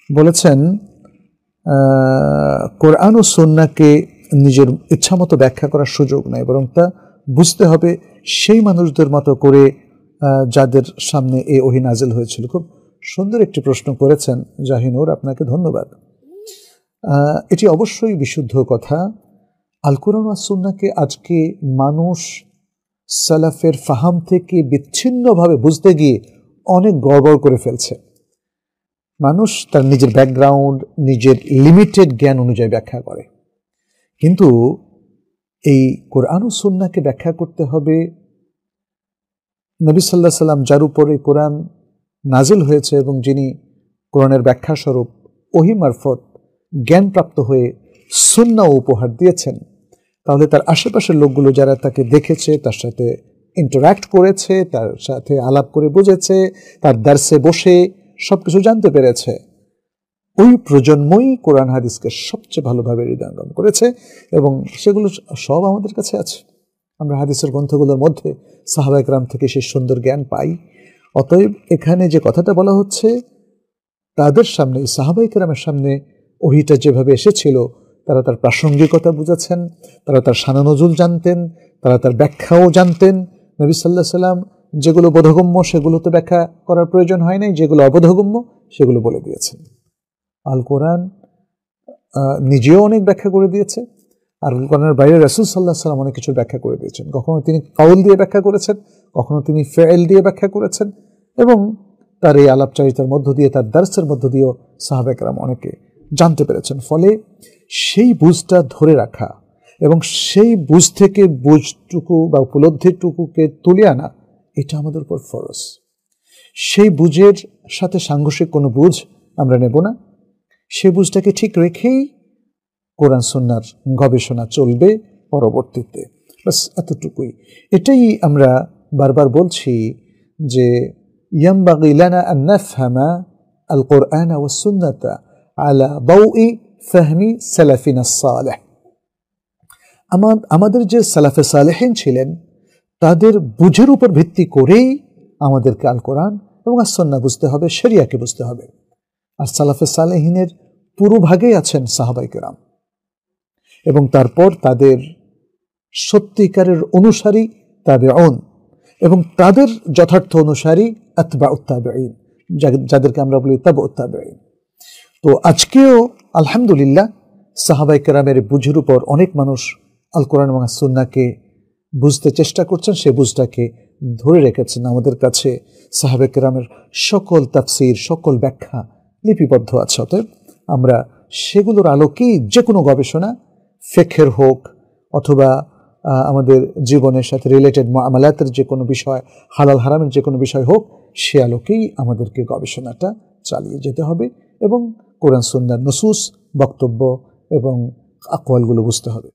বলেছেন কোরআন ও সুন্নাহকে নিজের ইচ্ছামতো ব্যাখ্যা করার সুযোগ নাই, বরং তা বুঝতে হবে সেই মানুষদের মতো করে যাদের সামনে এই ওহী নাজিল হয়েছিল। খুব সুন্দর একটি প্রশ্ন করেছেন জাহিনুর, আপনাকে ধন্যবাদ। এটি অবশ্যই বিশুদ্ধ কথা। আল কোরআন ওয়াস সুন্নাহকে আজকে মানুষ সালাফের ফাহাম থেকে বিচ্ছিন্নভাবে বুঝতে গিয়ে অনেক গড়বড় করে ফেলছে। মানুষ তার নিজের ব্যাকগ্রাউন্ড, নিজের লিমিটেড জ্ঞান অনুযায়ী ব্যাখ্যা করে, কিন্তু এই কোরআন ও সুন্নাহকে ব্যাখ্যা করতে হবে নবী সাল্লাল্লাহু আলাইহি সাল্লাম যার উপরে কোরআন নাজিল হয়েছে এবং যিনি কোরআনের ব্যাখ্যা স্বরূপ ওহী মারফত জ্ঞানপ্রাপ্ত হয়ে সুন্নাহ উপহার দিয়েছেন। তাহলে তার আশেপাশের লোকগুলো যারা তাকে দেখেছে, তার সাথে ইন্টারঅ্যাক্ট করেছে, তার সাথে আলাপ করে বুঝেছে, তার দার্সে বসে সবকিছু জানতে পেরেছে, ওই প্রজন্মই কোরআন হাদিসকে সবচেয়ে ভালোভাবে হৃদয়ঙ্গম করেছে এবং সেগুলো সব আমাদের কাছে আছে। আমরা হাদিসের গ্রন্থগুলোর মধ্যে সাহাবা একরাম থেকে সেই সুন্দর জ্ঞান পাই। অতএব এখানে যে কথাটা বলা হচ্ছে, তাদের সামনে, সাহাবা একরামের সামনে ওহীটা যেভাবে এসেছিল, তারা তার প্রাসঙ্গিকতা বুঝেছেন, তারা তার শান নজুল জানতেন, তারা তার ব্যাখ্যাও জানতেন। নবী সাল্লাল্লাহু আলাইহি সাল্লাম যেগুলো বোধগম্য সেগুলো তো ব্যাখ্যা করার প্রয়োজন হয় নাই, যেগুলো অবোধগম্য সেগুলো বলে দিয়েছেন। আল কোরআন নিজেও অনেক ব্যাখ্যা করে দিয়েছে, আর কোরআনের বাইরে রাসূল সাল্লাল্লাহু আলাইহি সাল্লাম অনেক কিছু ব্যাখ্যা করে দিয়েছেন। কখনো তিনি কাউল দিয়ে ব্যাখ্যা করেছেন, কখনো তিনি ফেল দিয়ে ব্যাখ্যা করেছেন, এবং তার এই আলাপচারিতার মধ্য দিয়ে, তার দার্সের মধ্য দিয়েও সাহাবা একরাম অনেকে জানতে পেরেছেন। ফলে সেই বুঝটা ধরে রাখা এবং সেই বুঝ থেকে বুঝটুকু বা উপলব্ধিটুকুকে তুলে আনা, এটা আমাদের উপর ফরজ। সেই বুঝের সাথে সাংঘর্ষিক কোনো বুঝ আমরা নেব না। সেই বুঝটাকে ঠিক রেখেই কোরআন সুন্নাহর গবেষণা চলবে পরবর্তীতে। বাস এতটুকুই। এটাই আমরা বারবার বলছি যে ইয়ানবাগি লানা আন নাফহামা আল কোরআন ওয়াস সুন্নাতা আলা দাওই ফাহমি সালাফিনা সালেহ। আমাদের যে সালাফে সালেহিন ছিলেন, তাদের বুঝের উপর ভিত্তি করেই আমাদেরকে আল কোরআন এবং আস সুন্নাহ বুঝতে হবে, শরিয়াকে বুঝতে হবে। আর সালাফে সালেহিনের পুরো ভাগেই আছেন সাহাবায়ে কেরাম, এবং তারপর তাদের সত্যিকারের অনুসারী তাবেঈন, এবং তাদের যথার্থ অনুসারী আতবাউত তাবেঈন, যাদেরকে আমরা বলি তাবউত তাবেঈন। তো আজকেও আলহামদুলিল্লাহ সাহাবায়ে কেরামের বুঝের উপর অনেক মানুষ আল কোরআন এবং সুন্নাহকে বুঝতে চেষ্টা করছেন, সে বুঝটাকে ধরে রেখেছেন। আমাদের কাছে সাহাবায়ে কেরামের সকল তাফসীর, সকল ব্যাখ্যা লিপিবদ্ধ আছে। অতএব আমরা সেগুলোর আলোকেই যে কোনো গবেষণা, ফিকহের হোক অথবা আমাদের জীবনের সাথে রিলেটেড মুআমালাতের যে কোনো বিষয়, হালাল হারামের যে কোনো বিষয় হোক, সে আলোকেই আমাদেরকে গবেষণাটা চালিয়ে যেতে হবে এবং কোরআন সুন্নাহর নুসুস, বক্তব্য এবং আকওয়ালগুলো বুঝতে হবে।